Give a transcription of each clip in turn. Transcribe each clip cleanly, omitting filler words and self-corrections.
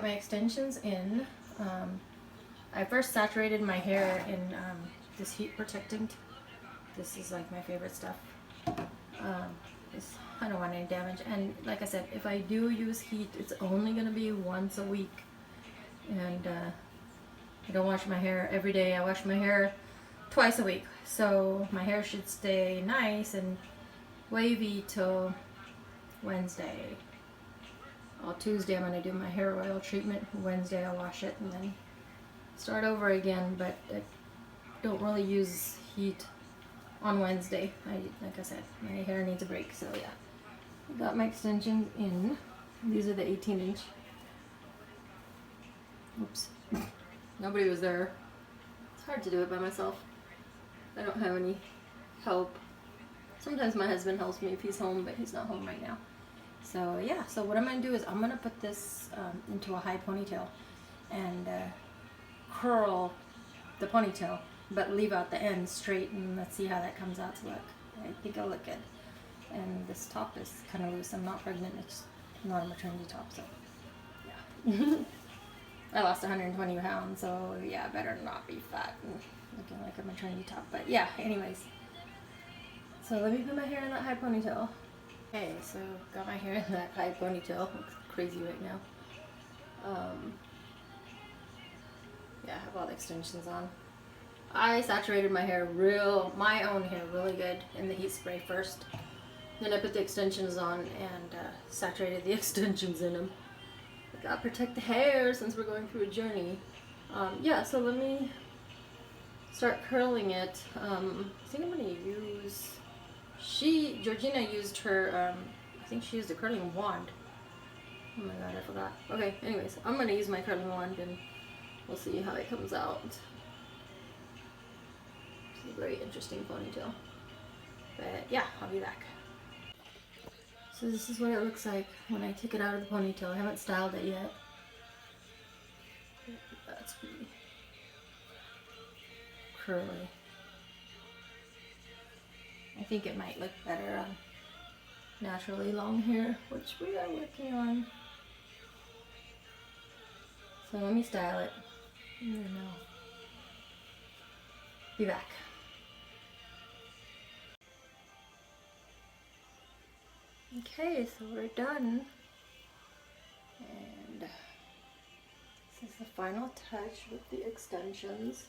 got my extensions in. I first saturated my hair in this heat protectant. This is like my favorite stuff. I don't want any damage, and like I said, if I do use heat, it's only gonna be once a week, and I don't wash my hair every day. I wash my hair twice a week, so my hair should stay nice and wavy till Wednesday. Tuesday I'm gonna do my hair oil treatment. Wednesday I'll wash it and then start over again, but I don't really use heat on Wednesday. Like I said, my hair needs a break, so yeah. I got my extensions in. These are the 18-inch. Oops. Nobody was there. It's hard to do it by myself. I don't have any help. Sometimes my husband helps me if he's home, but he's not home right now. So yeah, so what I'm going to do is I'm going to put this into a high ponytail and curl the ponytail, but leave out the ends straight, and let's see how that comes out to look. I think it'll look good. And this top is kind of loose. I'm not pregnant. It's not a maternity top, so yeah. I lost 120 pounds, so yeah, better not be fat and looking like a maternity top. But yeah, anyways. So let me put my hair in that high ponytail. Okay, so got my hair in that high ponytail. Looks crazy right now. Yeah, I have all the extensions on. I saturated my own hair really good in the heat spray first. Then I put the extensions on and saturated the extensions in them. I gotta protect the hair since we're going through a journey. Yeah, so let me start curling it. I think I'm gonna use, Georgina used her, I think she used a curling wand. Oh my god, I forgot. Okay, anyways, I'm gonna use my curling wand and we'll see how it comes out. It's a very interesting ponytail. But yeah, I'll be back. So this is what it looks like when I take it out of the ponytail. I haven't styled it yet. That's pretty curly. I think it might look better on naturally long hair, which we are working on. So let me style it. And then I'll be back. Okay, so we're done. And this is the final touch with the extensions.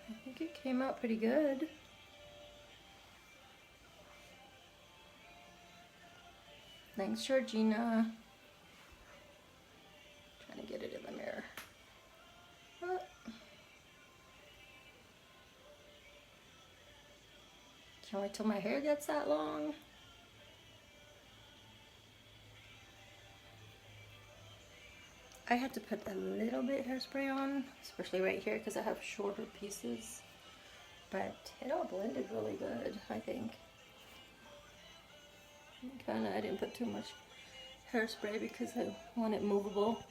I think it came out pretty good. Thanks, Georgina. Trying to get it in the mirror. Can't wait till my hair gets that long. I had to put a little bit hairspray on, especially right here because I have shorter pieces. But it all blended really good, I think. I didn't put too much hairspray because I want it movable.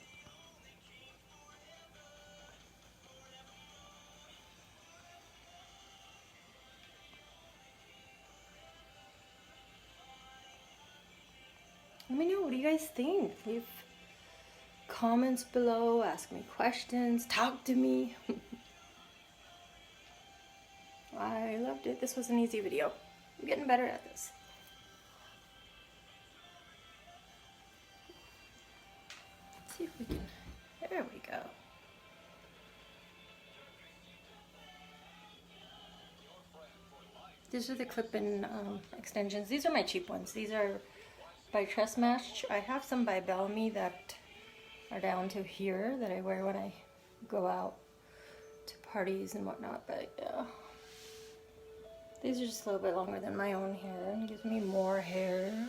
Let me know, what do you guys think? Leave comments below, ask me questions, talk to me. I loved it. This was an easy video. I'm getting better at this. Let's see if we can, there we go. These are the clip-in extensions. These are my cheap ones. These are by Tresmash. I have some by Bellamy that are down to here that I wear when I go out to parties and whatnot, but yeah. These are just a little bit longer than my own hair and gives me more hair.